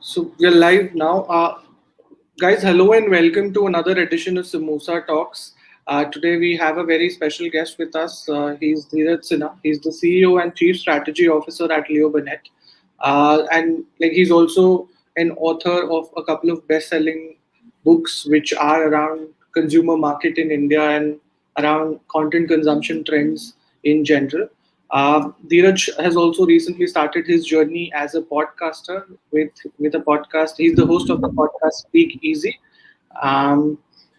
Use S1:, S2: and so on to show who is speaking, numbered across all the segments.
S1: So we're live now. Guys, hello and welcome to another edition of Samosa Talks. Today we have a very special guest with us. He's Dheeraj Sinha. He's the CEO and Chief Strategy Officer at Burnett. And he's also an author of a couple of best-selling books which are around consumer market in India and around content consumption trends in general. Dheeraj has also recently started his journey as a podcaster with a podcast. He's the host of the podcast Speak Easy. Um,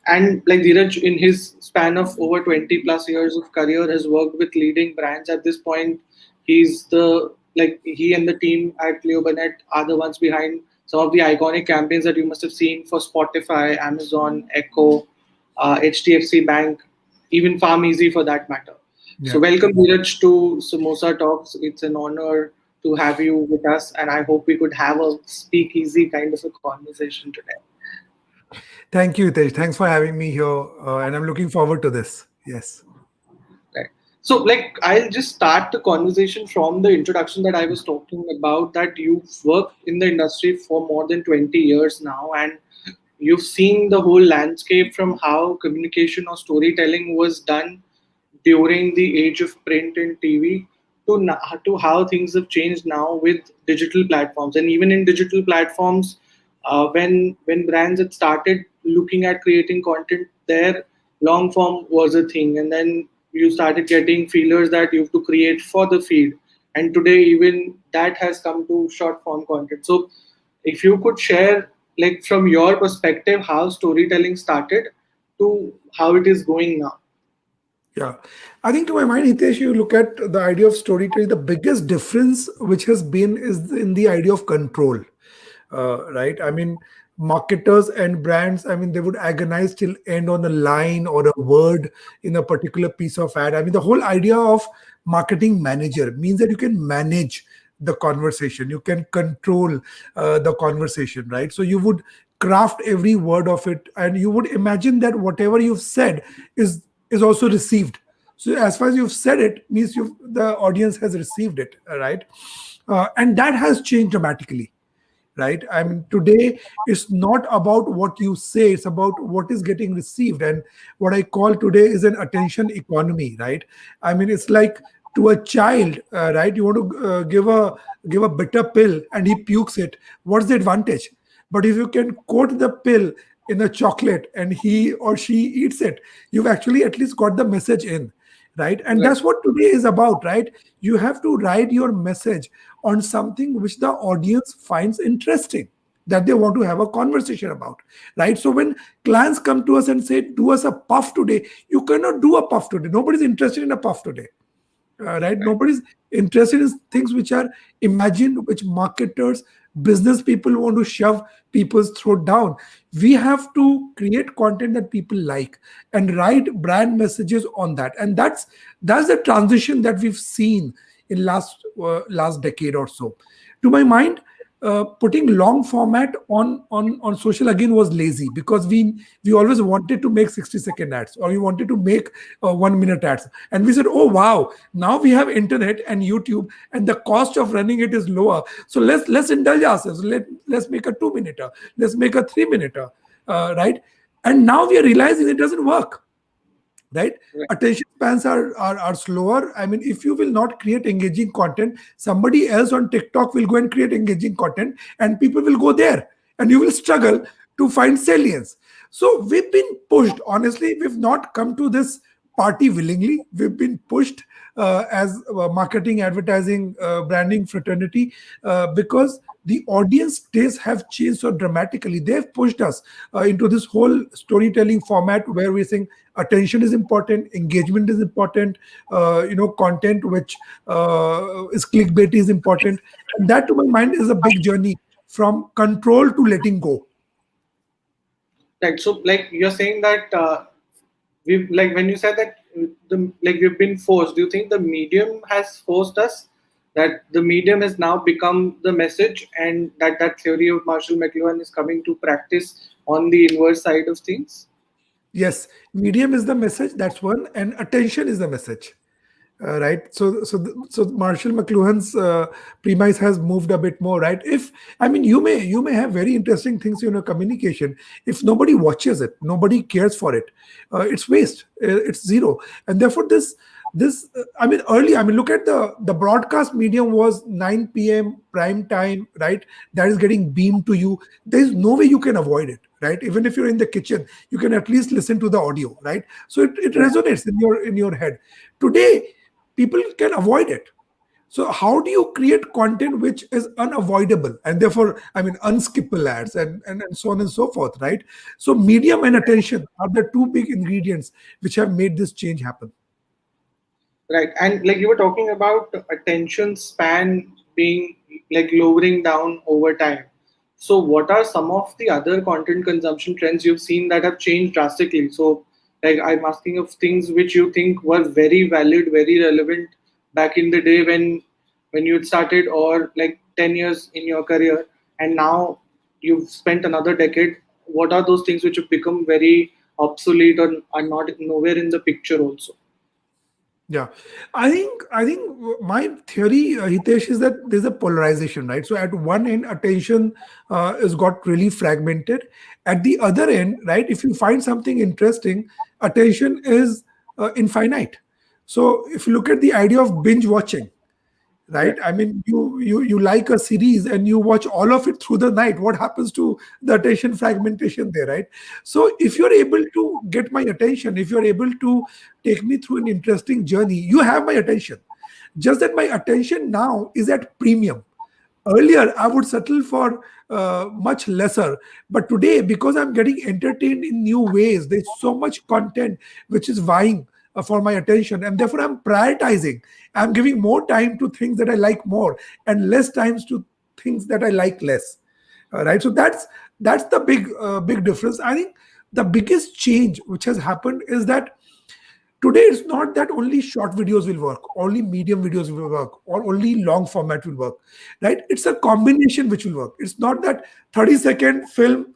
S1: and Dheeraj, in his span of over 20 plus years of career, has worked with leading brands. At this point, he and the team at Leo Burnett are the ones behind some of the iconic campaigns that you must have seen for Spotify, Amazon, Echo, HDFC Bank, even Farm Easy for that matter. So
S2: Yeah.
S1: welcome, Dheeraj, to Samosa Talks. It's an honor to have you with us, and I hope we could have a speakeasy kind of a conversation today.
S2: Thank you, Tej. Thanks for having me here. And I'm looking forward to this. Yes.
S1: Right. So, I'll just start the conversation from the introduction that I was talking about. That you've worked in the industry for more than 20 years now, and you've seen the whole landscape from how communication or storytelling was done during the age of print and TV to how things have changed now with digital platforms. And even in digital platforms, when brands had started looking at creating content there, long form was a thing, and then you started getting feelers that you have to create for the feed, and today even that has come to short form content. So if you could share, from your perspective, how storytelling started to how it is going now.
S2: Yeah. I think to my mind, Hitesh, you look at the idea of storytelling, the biggest difference which has been is in the idea of control. Right? I mean, marketers and brands, I mean, they would agonize till end on a line or a word in a particular piece of ad. I mean, the whole idea of marketing manager means that you can manage the conversation, you can control the conversation, right? So you would craft every word of it, and you would imagine that whatever you've said is also received. So as far as you've said it means the audience has received it, right? And that has changed dramatically, right? I mean, today it's not about what you say, it's about what is getting received. And what I call today is an attention economy, right? I mean, it's like to a child, right? You want to give a bitter pill and he pukes it. What's the advantage? But if you can coat the pill in a chocolate and he or she eats it, you've actually at least got the message in, right? And
S1: Right.
S2: that's what today is about, right? You have to write your message on something which the audience finds interesting, that they want to have a conversation about, right? So when clients come to us and say, do us a puff today, you cannot do a puff today. Nobody's interested in a puff today, right? Nobody's interested in things which are imagined, which marketers, business people want to shove people's throat down. We have to create content that people like and write brand messages on that. And that's the transition that we've seen in last decade or so. To my mind, putting long format on social again was lazy, because we always wanted to make 60-second ads, or we wanted to make 1 minute ads, and we said, oh wow, now we have internet and YouTube and the cost of running it is lower, so let's indulge ourselves. Let's make a 2 minute, let's make a 3 minute, right? And now we are realizing it doesn't work, right?
S1: Right.
S2: Attention spans are slower. I mean, if you will not create engaging content, somebody else on TikTok will go and create engaging content, and people will go there, and you will struggle to find salience. So we've been pushed. Honestly, we've not come to this party willingly. We've been pushed as marketing, advertising, branding fraternity, because the audience tastes have changed so dramatically. They've pushed us into this whole storytelling format where we think attention is important, engagement is important, content which is clickbait is important. And that, to my mind, is a big journey from control to letting go.
S1: Right. So, you're saying that we when you said that we've been forced. Do you think the medium has forced us? That the medium has now become the message, and that theory of Marshall McLuhan is coming to practice on the inverse side of things.
S2: Yes, medium is the message, that's one, and attention is the message. right? So Marshall McLuhan's premise has moved a bit more, right? If I mean, you may have very interesting things in your communication. If nobody watches it, nobody cares for it, it's waste. It's zero, and therefore this I mean, early. I mean, look at the broadcast medium was 9 p.m. prime time, right? That is getting beamed to you. There is no way you can avoid it, right? Even if you're in the kitchen, you can at least listen to the audio, right? So it
S1: Right.
S2: resonates in your head. Today people can avoid it. So how do you create content which is unavoidable and therefore, I mean, unskippable ads and so on and so forth, right? So medium and attention are the two big ingredients which have made this change happen.
S1: Right. And like you were talking about attention span being like lowering down over time. So what are some of the other content consumption trends you've seen that have changed drastically? So like I'm asking of things which you think were very valid, very relevant back in the day when you started, or like 10 years in your career, and now you've spent another decade. What are those things which have become very obsolete or are not nowhere in the picture also?
S2: Yeah, I think my theory, Hitesh, is that there's a polarization, right? So at one end, attention is got really fragmented. At the other end, right, if you find something interesting, attention is infinite. So if you look at the idea of binge watching, right,
S1: Right.
S2: I mean, you like a series and you watch all of it through the night, what happens to the attention fragmentation there, right? So if you're able to get my attention, if you're able to take me through an interesting journey, you have my attention. Just that my attention now is at premium. Earlier I would settle for much lesser, but today, because I'm getting entertained in new ways, there's so much content which is vying for my attention, and therefore I'm prioritizing. I'm giving more time to things that I like more and less times to things that I like less. Right, so that's the big difference. I think the biggest change which has happened is that today it's not that only short videos will work, only medium videos will work, or only long format will work, right? It's a combination which will work. It's not that 30-second film,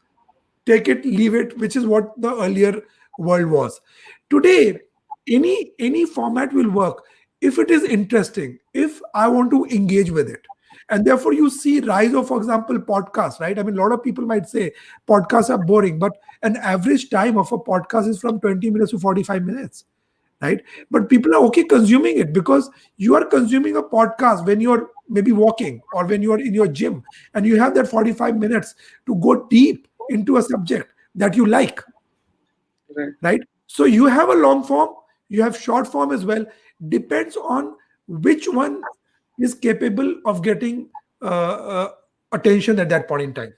S2: take it, leave it, which is what the earlier world was. Today, any format will work if it is interesting, if I want to engage with it. And therefore you see rise of, for example, podcasts, right? I mean, a lot of people might say podcasts are boring, but an average time of a podcast is from 20 minutes to 45 minutes, right? But people are okay consuming it because you are consuming a podcast when you're maybe walking or when you are in your gym, and you have that 45 minutes to go deep into a subject that you like,
S1: Right.
S2: right? So you have a long form, you have short form as well. Depends on which one is capable of getting attention at that point in time.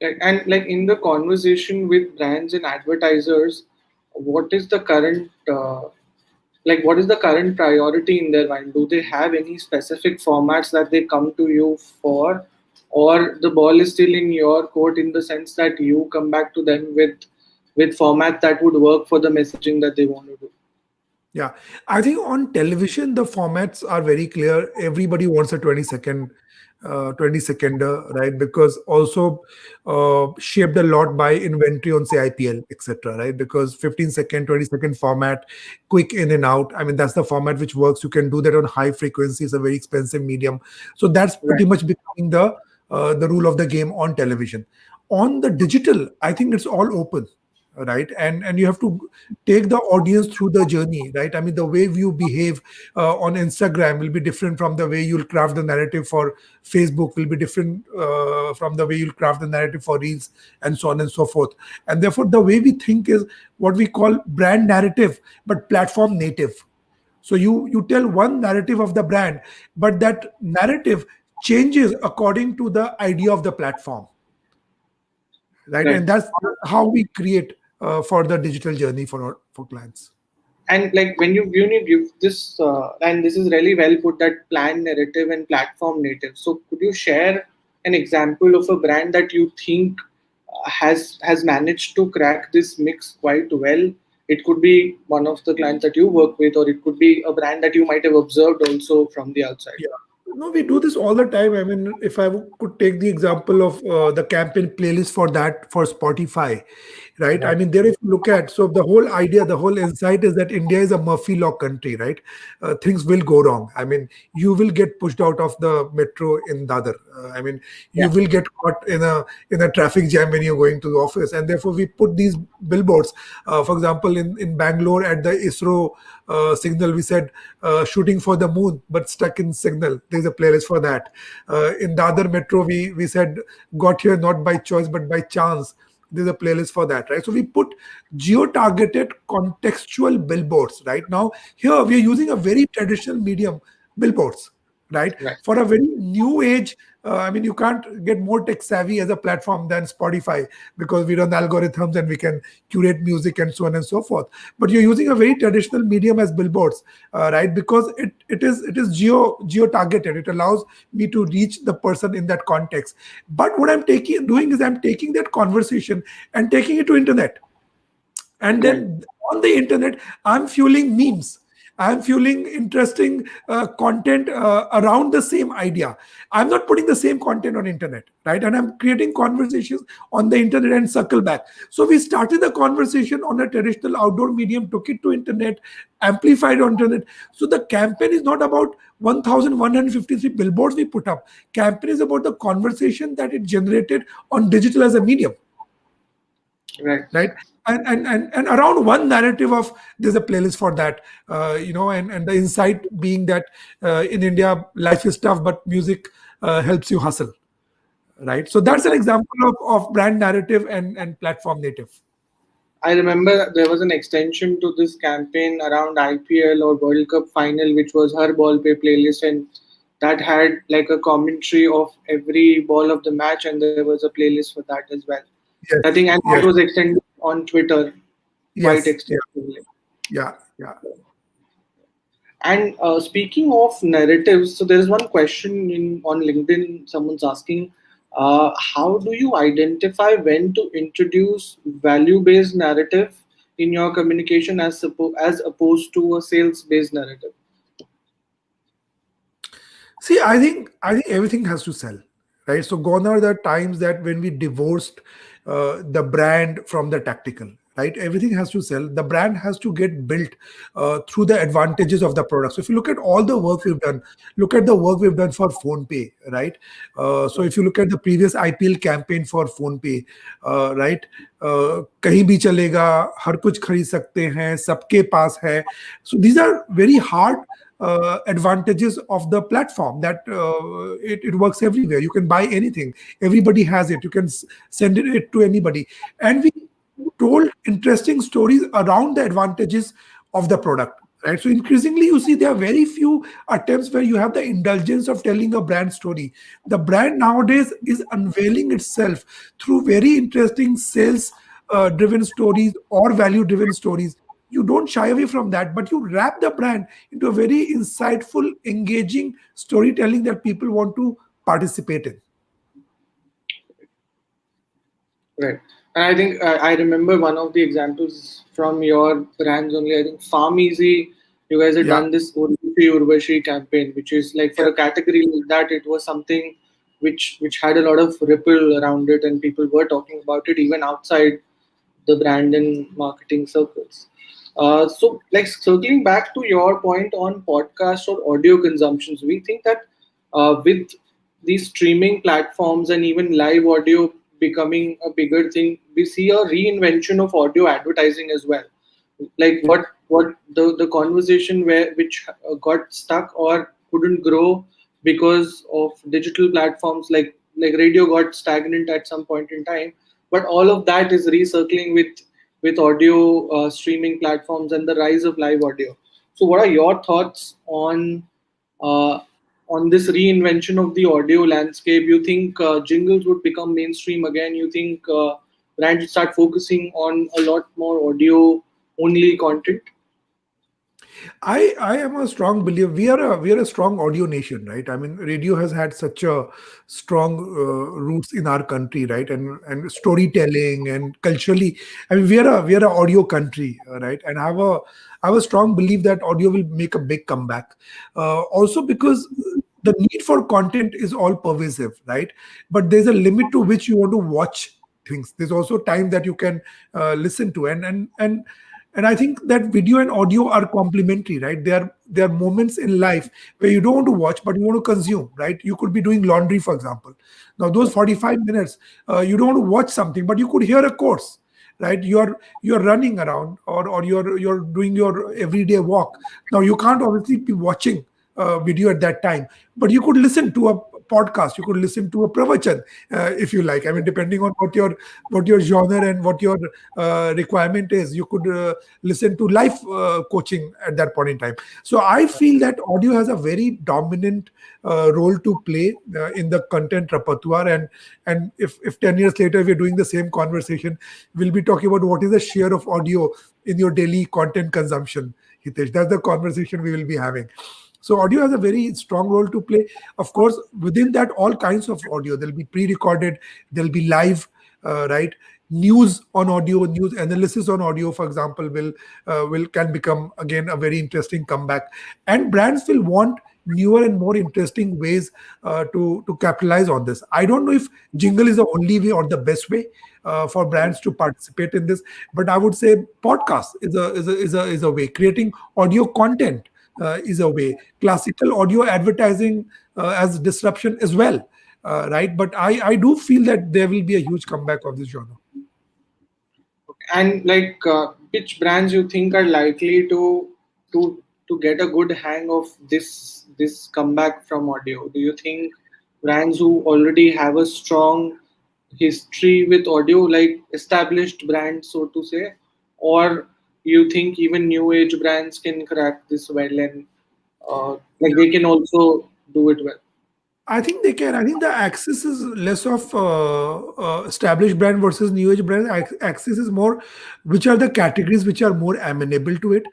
S1: Right. And like in the conversation with brands and advertisers, what is the current what is the current priority in their mind? Do they have any specific formats that they come to you for, or the ball is still in your court in the sense that you come back to them with format that would work for the messaging that they want to do?
S2: Yeah, I think on television the formats are very clear. Everybody wants a 20 seconder, right? Because also shaped a lot by inventory on say IPL, etc. Right? Because 15-second, 20-second format, quick in and out. I mean, that's the format which works. You can do that on high frequency. It's a very expensive medium, so that's
S1: Right.
S2: pretty much becoming the rule of the game on television. On the digital, I think it's all open, right? And you have to take the audience through the journey, right? I mean, the way you behave on Instagram will be different from the way you'll craft the narrative for Facebook, will be different from the way you'll craft the narrative for Reels, and so on and so forth. And therefore the way we think is what we call brand narrative but platform native. So you tell one narrative of the brand, but that narrative changes according to the idea of the platform, right?
S1: Right.
S2: And that's how we create for the digital journey for clients.
S1: And like when you give this and this is really well put, that plan narrative and platform native. So could you share an example of a brand that you think has managed to crack this mix quite well? It could be one of the clients that you work with, or it could be a brand that you might have observed also from the outside.
S2: Yeah. No, we do this all the time. I mean, if I could take the example of the campaign playlist for that for Spotify, right? I
S1: Right.
S2: mean, there if you look at, so the whole idea, the whole insight is that India is a Murphy law country, right? Things will go wrong. I mean, you will get pushed out of the metro in Dadar. I mean, you
S1: Yeah.
S2: will get caught in a traffic jam when you're going to the office, and therefore we put these billboards. For example, in Bangalore at the ISRO signal, we said shooting for the moon, but stuck in signal. There's a playlist for that. In the other metro, we said got here not by choice but by chance. There's a playlist for that, right? So we put geo-targeted contextual billboards. Right now, here we are using a very traditional medium, billboards, right?
S1: Right.
S2: For a very new age. I mean, you can't get more tech savvy as a platform than Spotify because we run algorithms and we can curate music and so on and so forth. But you're using a very traditional medium as billboards, right? Because it is geo targeted. It allows me to reach the person in that context. But what I'm taking doing is I'm taking that conversation and taking it to internet, and
S1: Right.
S2: then on the internet I'm fueling memes, I'm fueling interesting content around the same idea. I'm not putting the same content on internet, right? And I'm creating conversations on the internet and circle back. So we started the conversation on a traditional outdoor medium, took it to internet, amplified on internet. So the campaign is not about 1153 billboards we put up. Campaign is about the conversation that it generated on digital as a medium,
S1: Right.
S2: right? And around one narrative of there's a playlist for that, and the insight being that in India life is tough but music helps you hustle, right? So that's an example of brand narrative and platform native.
S1: I remember there was an extension to this campaign around IPL or World Cup final, which was her ball pay playlist, and that had like a commentary of every ball of the match, and there was a playlist for that as well. I think,
S2: Yes,
S1: and that
S2: yes,
S1: was extended on Twitter quite
S2: yes, yeah,
S1: extensively.
S2: yeah, yeah.
S1: And speaking of narratives, so there is one question in on LinkedIn. Someone's asking, how do you identify when to introduce value-based narrative in your communication as opposed to a sales-based narrative?
S2: See, I think everything has to sell, right? So gone are the times that when we divorced the brand from the tactical, right? Everything has to sell. The brand has to get built through the advantages of the product. So if you look at all the work we've done, look at the work we've done for PhonePe, right? So if you look at the previous IPL campaign for PhonePe, right? कहीं भी चलेगा, हर कुछ खरीद सकते हैं, सबके पास है. So these are very hard advantages of the platform that it works everywhere. You can buy anything, everybody has it, you can send it to anybody. And we told interesting stories around the advantages of the product, right? So increasingly you see there are very few attempts where you have the indulgence of telling a brand story. The brand nowadays is unveiling itself through very interesting sales driven stories or value driven stories. You don't shy away from that, but you wrap the brand into a very insightful, engaging storytelling that people want to participate in.
S1: Right. And I think I remember one of the examples from your brands only. I think Farm Easy, you guys had
S2: Yeah,
S1: done this Urvashi Urvashi campaign, which is like for
S2: yeah,
S1: a category like that, it was something which had a lot of ripple around it, and people were talking about it even outside the brand and marketing circles. So, like circling back to your point on podcast or audio consumptions, we think that with these streaming platforms and even live audio becoming a bigger thing, we see a reinvention of audio advertising as well. Like what the conversation which got stuck or couldn't grow because of digital platforms like radio got stagnant at some point in time, but all of that is recircling with audio streaming platforms and the rise of live audio. So what are your thoughts uh, on this reinvention of the audio landscape? You think jingles would become mainstream again? You think brands would start focusing on a lot more audio only content?
S2: I am a strong believer. We are a strong audio nation, right? I mean, radio has had such a strong roots in our country, right? And storytelling and culturally, I mean, we are a audio country, right? And I have a strong belief that audio will make a big comeback. Also because the need for content is all pervasive, right? But there's a limit to which you want to watch things. There's also time that you can listen to, and I think that video and audio are complementary, right? There are moments in life where you don't want to watch, but you want to consume, right? You could be doing laundry, for example. Now, those 45 minutes, you don't want to watch something, but you could hear a course, right? You're running around, or you're doing your everyday walk. Now, you can't obviously be watching video at that time, but you could listen to a podcast, you could listen to a pravachan, if you like. I mean, depending on what your genre and what your requirement is, you could listen to life coaching at that point in time. So I feel that audio has a very dominant role to play in the content repertoire. And if 10 years later we're doing the same conversation, we'll be talking about what is the share of audio in your daily content consumption, Hitesh. That's the conversation we will be having. So audio has a very strong role to play. Of course, within that, all kinds of audio. There'll be pre-recorded, there'll be live, right? News on audio, news analysis on audio, for example, will can become again a very interesting comeback. And brands will want newer and more interesting ways to capitalize on this. I don't know if jingle is the only way or the best way for brands to participate in this, but I would say podcast is a way. Creating audio content is a way. Classical audio advertising as disruption as well, right? But I do feel that there will be a huge comeback of this genre.
S1: And like, which brands you think are likely to get a good hang of this comeback from audio? Do you think brands who already have a strong history with audio, like established brands, so to say, or you think even new age brands can crack this well, and like they can also do it well?
S2: I think they can. I think the axis is less of established brand versus new age brand. Axis is more which are the categories which are more amenable to it.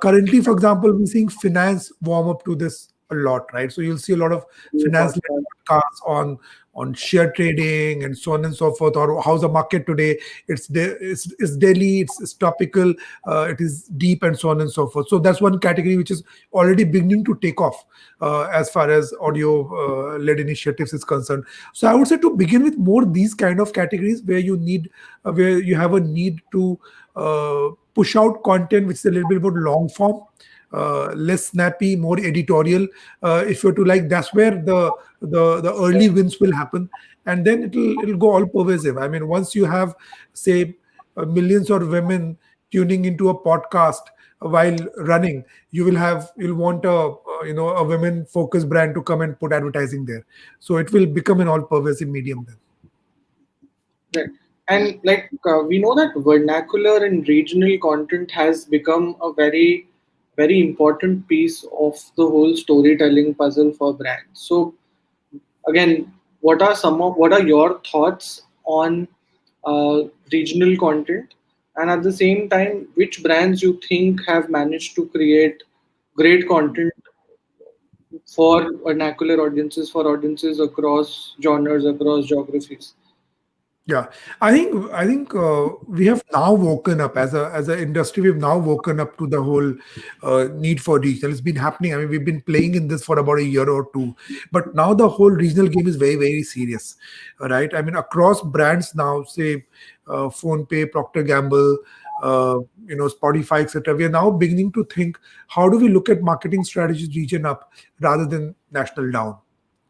S2: Currently, for example, we're seeing finance warm up to this a lot, right? So you'll see a lot of
S1: New
S2: finance
S1: podcast.
S2: podcasts on share trading and so on and so forth, or how's the market today. It's daily, it's topical, it is deep, and so on and so forth. So that's one category which is already beginning to take off as far as audio led initiatives is concerned. So I would say to begin with more these kind of categories where where you have a need to push out content which is a little bit more long form, less snappy, more editorial. If you're to like, that's where the early wins will happen, and then it'll go all pervasive. I mean, once you have, say, millions of women tuning into a podcast while running, you'll want a women focused brand to come and put advertising there. So it will become an all pervasive medium then.
S1: Right. And like, we know that vernacular and regional content has become a very important piece of the whole storytelling puzzle for brands. So again, what are your thoughts on regional content, and at the same time, which brands you think have managed to create great content for vernacular audiences, for audiences across genres, across geographies?
S2: Yeah, I think we have now woken up as a industry. We've now woken up to the whole need for regional. It's been happening. I mean, we've been playing in this for about a year or two, but now the whole regional game is very serious, right? I mean, across brands now, say PhonePe, Procter Gamble, Spotify, etc. We are now beginning to think, how do we look at marketing strategies region up rather than national down,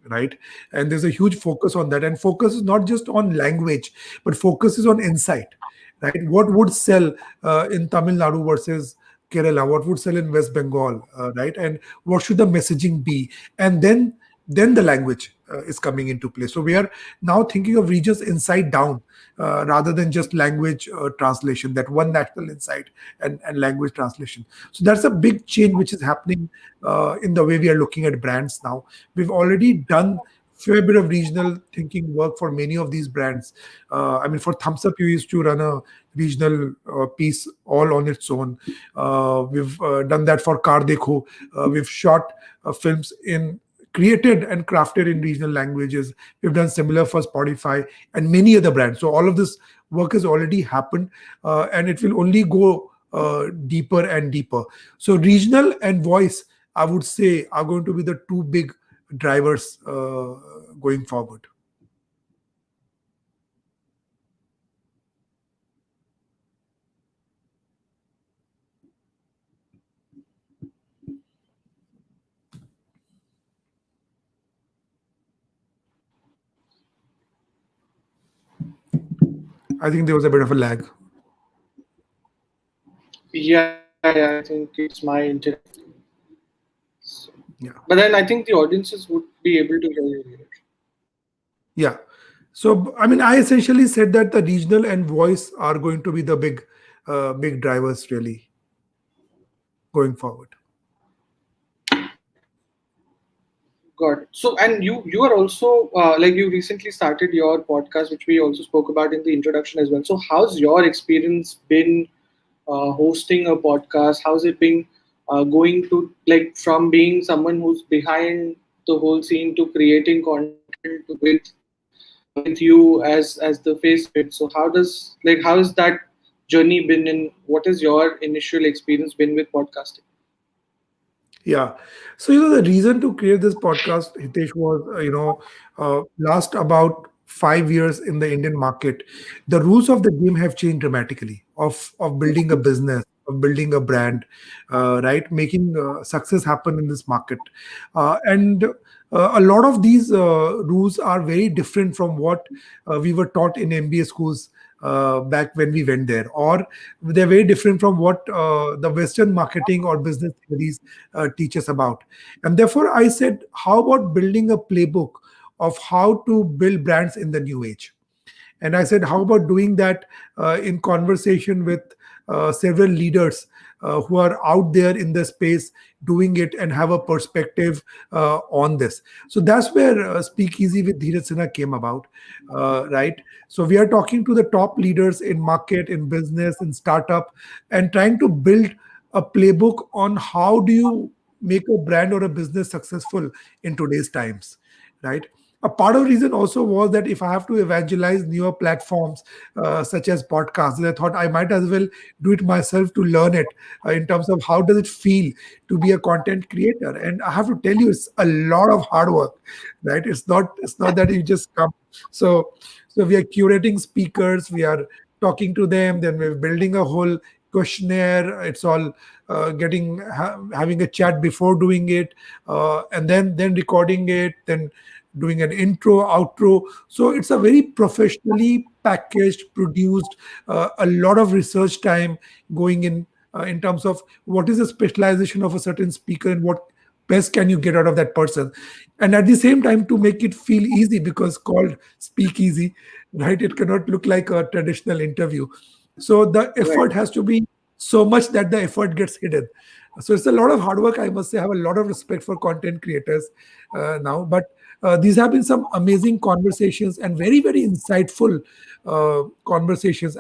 S2: right? And there's a huge focus on that, and focus is not just on language, but focus is on insight, right? What would sell in Tamil Nadu versus Kerala, what would sell in West Bengal, right? And what should the messaging be? And then the language is coming into play. So we are now thinking of regions inside down, rather than just language translation, that one national insight and language translation. So that's a big change which is happening in the way we are looking at brands now. We've already done fair bit of regional thinking work for many of these brands. I mean, for Thumbs Up, you used to run a regional piece all on its own. We've done that for Kar Dekho. We've shot films in created and crafted in regional languages. We've done similar for Spotify and many other brands. So all of this work has already happened, and it will only go deeper and deeper. So regional and voice, I would say, are going to be the two big drivers going forward. I think there was a bit of a lag.
S1: Yeah, I think it's my internet. So,
S2: Yeah.
S1: but then I think the audiences would be able to hear you here.
S2: Yeah. So, I mean, I essentially said that the regional and voice are going to be the big drivers really going forward.
S1: Got it. So, and you are also like you recently started your podcast, which we also spoke about in the introduction as well. So, how's your experience been hosting a podcast? How's it been going to like from being someone who's behind the whole scene to creating content with you as the face of it? So, how has that journey been, and what is your initial experience been with podcasting?
S2: Yeah. So, the reason to create this podcast, Hitesh, was, last about 5 years in the Indian market, the rules of the game have changed dramatically of building a business, of building a brand, right? Making success happen in this market. And a lot of these rules are very different from what we were taught in MBA schools back when we went there, or they're very different from what the Western marketing or business theories teach us about. And therefore, I said, how about building a playbook of how to build brands in the new age? And I said, how about doing that in conversation with several leaders who are out there in the space doing it and have a perspective on this. So that's where Speakeasy with Dheeraj Sinha came about, right? So we are talking to the top leaders in market, in business, in startup, and trying to build a playbook on how do you make a brand or a business successful in today's times, right? A part of the reason also was that if I have to evangelize newer platforms such as podcasts, I thought I might as well do it myself to learn it in terms of how does it feel to be a content creator. And I have to tell you, it's a lot of hard work, right? It's not that you just come. So so we are curating speakers, we are talking to them, then we're building a whole questionnaire. It's all having a chat before doing it, and then recording it, then doing an intro, outro. So it's a very professionally packaged, produced, a lot of research time going in terms of what is the specialization of a certain speaker and what best can you get out of that person. And at the same time, to make it feel easy, because called speak easy, right? It cannot look like a traditional interview. So the
S1: Right.
S2: effort has to be so much that the effort gets hidden. So it's a lot of hard work. I must say, I have a lot of respect for content creators now. But these have been some amazing conversations and very, very insightful conversations.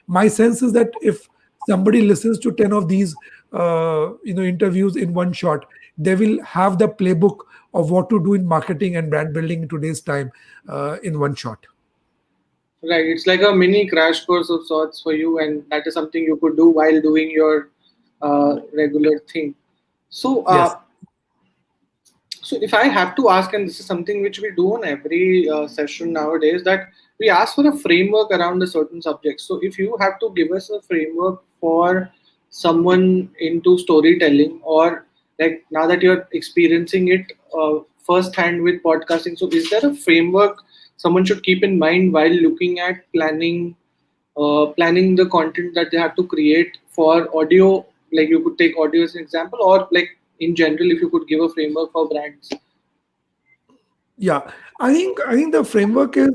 S2: My sense is that if somebody listens to 10 of these interviews in one shot, they will have the playbook of what to do in marketing and brand building in today's time in one shot.
S1: Right, it's like a mini crash course of sorts for you, and that is something you could do while doing your regular thing. So,
S2: Yes.
S1: so if I have to ask, and this is something which we do on every session nowadays, that we ask for a framework around a certain subject. So if you have to give us a framework for someone into storytelling, or like now that you're experiencing it firsthand with podcasting, so is there a framework someone should keep in mind while looking at planning the content that they have to create for audio? Like you could take audio as an example, or like in general, if you could give a framework for brands.
S2: Yeah, I think the framework is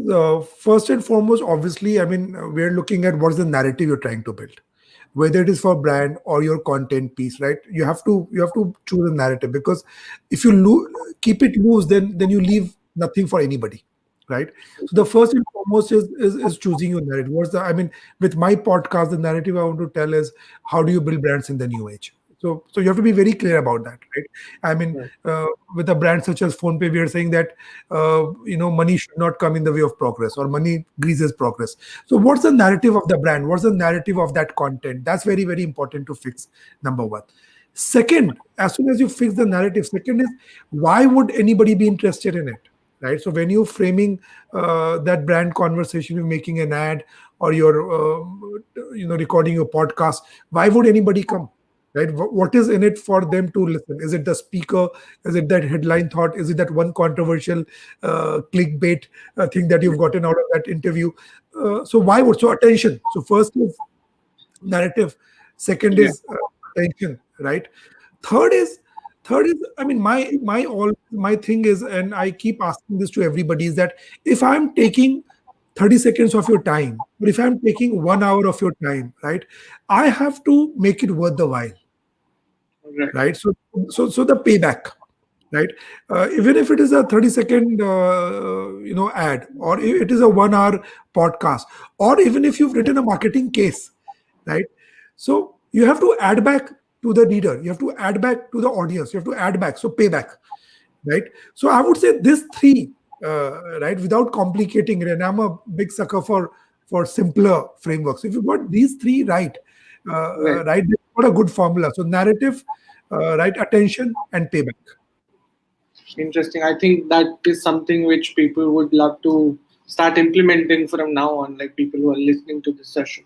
S2: first and foremost. Obviously, I mean, we're looking at what's the narrative you're trying to build, whether it is for brand or your content piece, right? You have to choose a narrative, because if you keep it loose, then you leave nothing for anybody, right? So the first and foremost is choosing your narrative. What's the I mean, with my podcast, the narrative I want to tell is how do you build brands in the new age. So you have to be very clear about that, right? I mean,
S1: Right.
S2: with a brand such as PhonePe, we are saying that money should not come in the way of progress, or money greases progress. So what's the narrative of the brand? What's the narrative of that content? That's very, very important to fix. Number one. Second, as soon as you fix the narrative, second is, why would anybody be interested in it? Right. So when you're framing that brand conversation, you're making an ad, or you're recording your podcast, why would anybody come? Right. What is in it for them to listen? Is it the speaker? Is it that headline thought? Is it that one controversial clickbait thing that you've gotten out of that interview? So why would, so attention? So first is narrative, second
S1: Yeah.
S2: is attention, right? Third is third is, I mean, my thing is, and I keep asking this to everybody, is that if I'm taking 30 seconds of your time, or if I'm taking 1 hour of your time, right, I have to make it worth the while,
S1: Right.
S2: right? So the payback, right? Even if it is a 30-second ad, or if it is a 1 hour podcast, or even if you've written a marketing case, right? So you have to add back to the reader, you have to add back to the audience, you have to add back, so payback, right? So I would say this three, right, without complicating it, and I'm a big sucker for simpler frameworks. If you got these three right,
S1: Right.
S2: right, you've got a good formula. So narrative, right, attention, and payback.
S1: Interesting. I think that is something which people would love to start implementing from now on, like people who are listening to this session.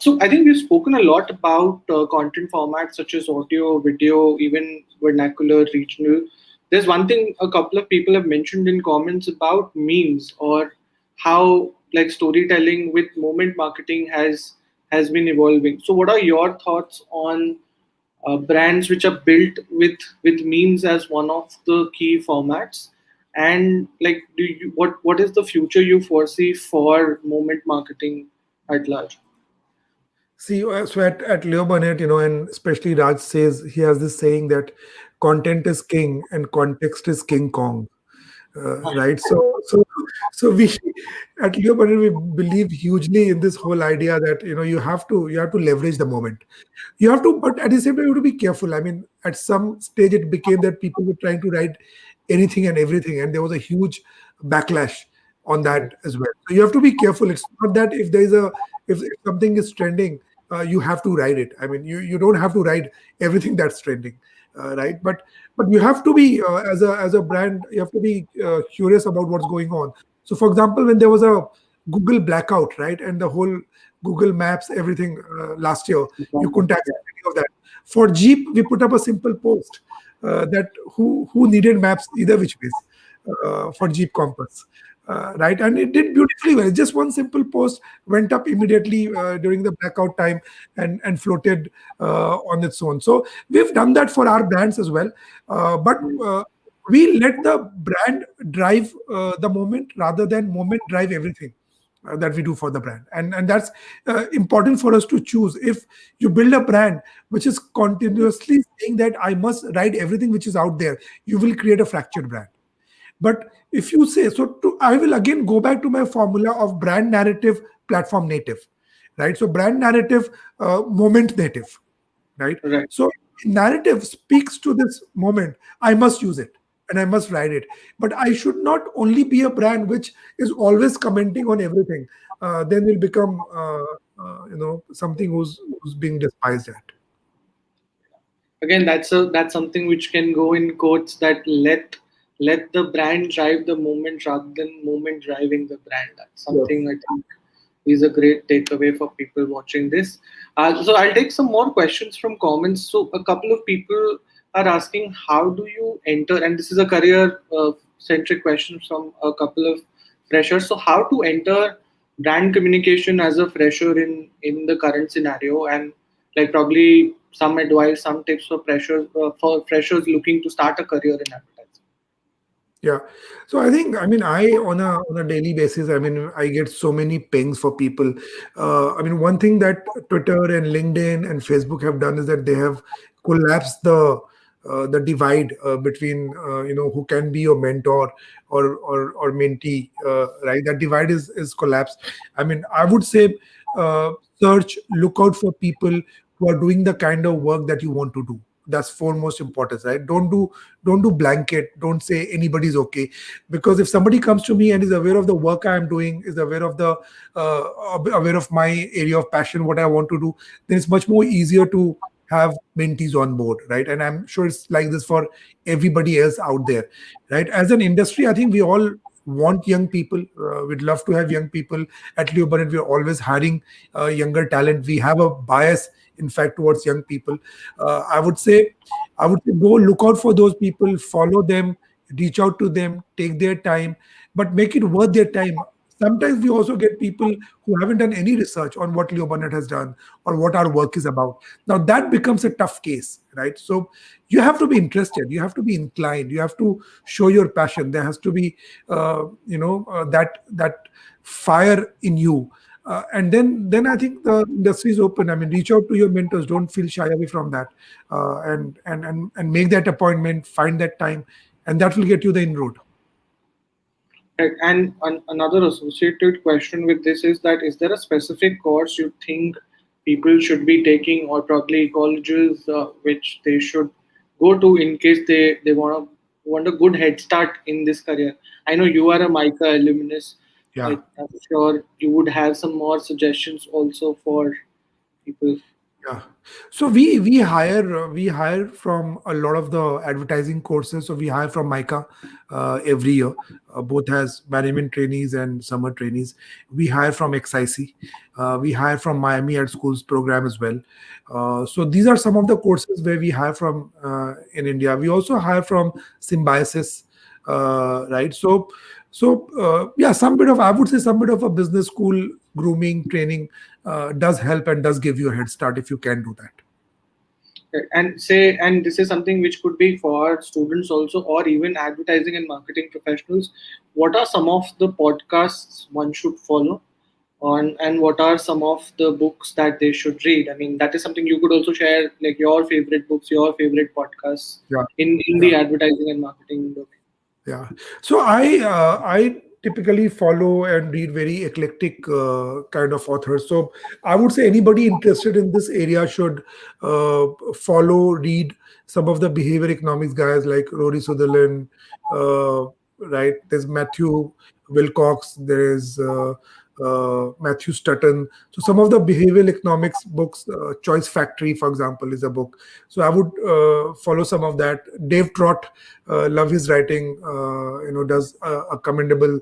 S1: So I think we've spoken a lot about content formats such as audio, video, even vernacular, regional. There's one thing a couple of people have mentioned in comments about memes, or how like storytelling with moment marketing has been evolving. So what are your thoughts on brands which are built with memes as one of the key formats, and like what is the future you foresee for moment marketing at large?
S2: See, so at Leo Burnett, and especially Raj says, he has this saying that content is king and context is King Kong. Right. So we at Leo Burnett, we believe hugely in this whole idea that you have to leverage the moment. You have to, but at the same time, you have to be careful. I mean, at some stage, it became that people were trying to write anything and everything, and there was a huge backlash on
S1: Right.
S2: that as well. So you have to be careful. It's not that if something is trending, you have to write it. I mean, you don't have to write everything that's trending, right? But you have to be, as a brand, you have to be curious about what's going on. So, for example, when there was a Google blackout, right, and the whole Google Maps, everything last year, you couldn't
S1: Yeah.
S2: access any of that. For Jeep, we put up a simple post that who needed maps either which ways for Jeep Compass, right? And it did beautifully well. Just one simple post went up immediately during the blackout time, and floated on its own. So we've done that for our brands as well, but. We let the brand drive the moment, rather than moment drive everything that we do for the brand, and that's important for us to choose. If you build a brand which is continuously saying that I must write everything which is out there, you will create a fractured brand. But if you say so, I will again go back to my formula of brand narrative, platform native, right? So brand narrative, moment native, right?
S1: Right.
S2: So narrative speaks to this moment. I must use it and I must write it. But I should not only be a brand which is always commenting on everything. Then will become something who's being despised at.
S1: Again, that's something which can go in quotes, that let the brand drive the moment rather than moment driving the brand. That's
S2: Yes.
S1: something I think is a great takeaway for people watching this. So I'll take some more questions from comments. So a couple of people are asking, how do you enter, and this is a career centric question from a couple of freshers. So how to enter brand communication as a fresher in the current scenario, and like probably some advice, some tips for freshers looking to start a career in advertising.
S2: Yeah. So I think, I mean, I on a daily basis, I mean, I get so many pings for people. I mean, one thing that Twitter and LinkedIn and Facebook have done is that they have collapsed the divide between who can be your mentor or mentee, right? That divide is collapsed. I mean, I would say, look out for people who are doing the kind of work that you want to do. That's foremost importance, right? Don't do blanket, don't say anybody's okay. Because if somebody comes to me and is aware of the work I am doing, is aware of the aware of my area of passion, what I want to do, then it's much more easier to have mentees on board, right? And I'm sure it's like this for everybody else out there, right? As an industry, I think we all want young people. We'd love to have young people at Leo Burnett. We're always hiring younger talent. We have a bias, in fact, towards young people. Uh, I would say, I would say, go look out for those people, follow them, reach out to them, take their time, but make it worth their time. Sometimes we also get people who haven't done any research on what Leo Burnett has done or what our work is about. Now that becomes a tough case, right? So you have to be interested, you have to be inclined, you have to show your passion. There has to be, that fire in you. And then I think the industry is open. I mean, reach out to your mentors. Don't feel shy away from that, and make that appointment. Find that time, and that will get you the inroad.
S1: Right. And another associated question with this is that is there a specific course you think people should be taking, or probably colleges which they should go to in case they want a good head start in this career? I know you are a MICA alumnus.
S2: Yeah.
S1: Like, I'm sure you would have some more suggestions also for people.
S2: Yeah. So we hire from a lot of the advertising courses. So we hire from MICA every year, both as management trainees and summer trainees. We hire from XIC. We hire from Miami Ed Schools program as well. So these are some of the courses where we hire from in India. We also hire from Symbiosis, right? So yeah, some bit of, I would say, some bit of a business school grooming training does help and does give you a head start if you can do that.
S1: And this is something which could be for students also, or even advertising and marketing professionals. What are some of the podcasts one should follow on, and what are some of the books that they should read? I mean, that is something you could also share, like your favorite books, your favorite podcasts
S2: Yeah,
S1: in
S2: yeah.
S1: the advertising and marketing domain.
S2: Yeah. So I typically follow and read very eclectic kind of authors. So I would say anybody interested in this area should follow, read some of the behavior economics guys like Rory Sutherland, right? There's Matthew Wilcox. There is Matthew Stutton. So some of the behavioral economics books, Choice Factory, for example, is a book. So I would follow some of that. Dave Trott, love his writing. Does a commendable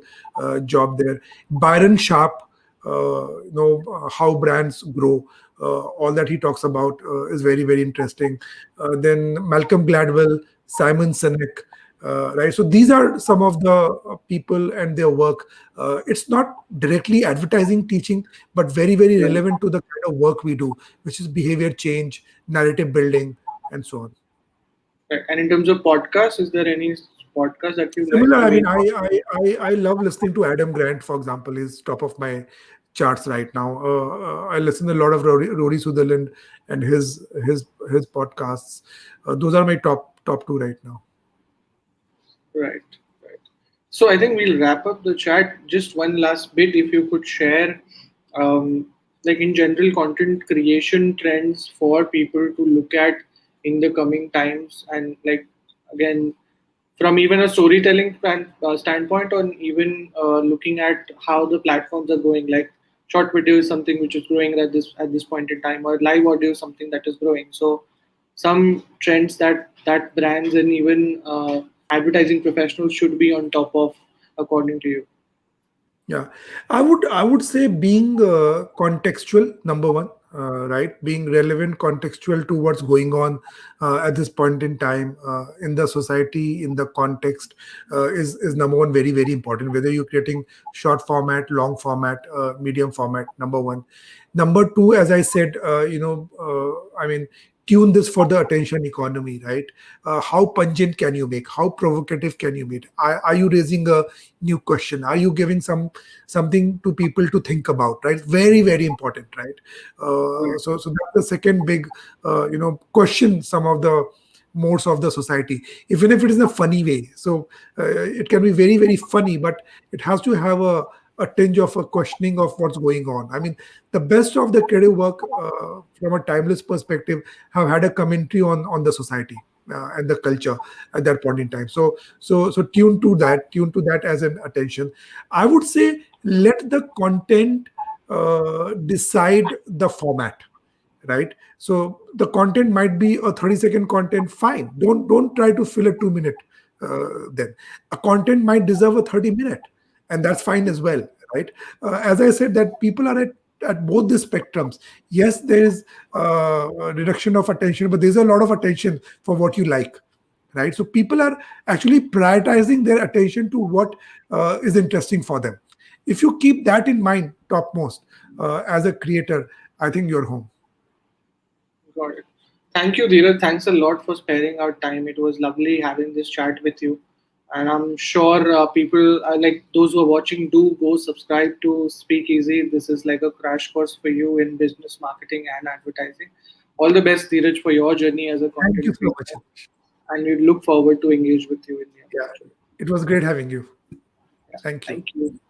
S2: job there. Byron Sharp, how brands grow. All that he talks about is very, very interesting. Then Malcolm Gladwell, Simon Sinek, right? So these are some of the people and their work. It's not directly advertising teaching, but very, very
S1: Right.
S2: relevant to the kind of work we do, which is behavior change, narrative building, and so on.
S1: Right. And in terms of podcasts, is there any podcast that you like?
S2: Similar,
S1: I
S2: I mean,
S1: mean,
S2: I love listening to Adam Grant, for example, is top of my charts right now. I listen to a lot of Rory Sutherland and his podcasts. Those are my top two right now.
S1: right. Right. So I think we'll wrap up the chat. Just one last bit, if you could share, like in general, content creation trends for people to look at in the coming times, and like again, from even a storytelling standpoint, or even looking at how the platforms are going. Like short video is something which is growing at this point in time, or live audio is something that is growing. So some trends that brands and even advertising professionals should be on top of, according to you.
S2: Yeah, I would say being contextual, number one, right? Being relevant, contextual to what's going on at this point in time in the society, in the context, is number one, very, very important. Whether you're creating short format, long format, medium format, number one. Number two, as I said, I mean, tune this for the attention economy, right? How pungent can you make? How provocative can you make? Are you raising a new question? Are you giving something to people to think about, right? Very, very important, right?
S1: Right.
S2: So that's the second big question some of the modes of the society, even if it is in a funny way. So it can be very, very funny, but it has to have a tinge of a questioning of what's going on. I mean, the best of the creative work from a timeless perspective have had a commentary on the society and the culture at that point in time. So tune to that as an attention. I would say let the content decide the format, right? So the content might be a 30-second content, fine. Don't try to fill a 2 minute. Then a content might deserve a 30 minute, and that's fine as well, right? As I said, that people are at both the spectrums. Yes, there is a reduction of attention, but there's a lot of attention for what you like, right? So people are actually prioritizing their attention to what is interesting for them. If you keep that in mind topmost, as a creator, I think you're home.
S1: Got it. Thank you, Dheeraj. Thanks a lot for sparing our time. It was lovely having this chat with you. And I'm sure people, like those who are watching, do go subscribe to Speakeasy. This is like a crash course for you in business marketing and advertising. All the best, Dheeraj, for your journey as a
S2: Thank you
S1: content
S2: so much.
S1: creator. And we look forward to engage with you in the
S2: Yeah,
S1: future.
S2: it was great having you.
S1: Yeah.
S2: Thank you.
S1: Thank you.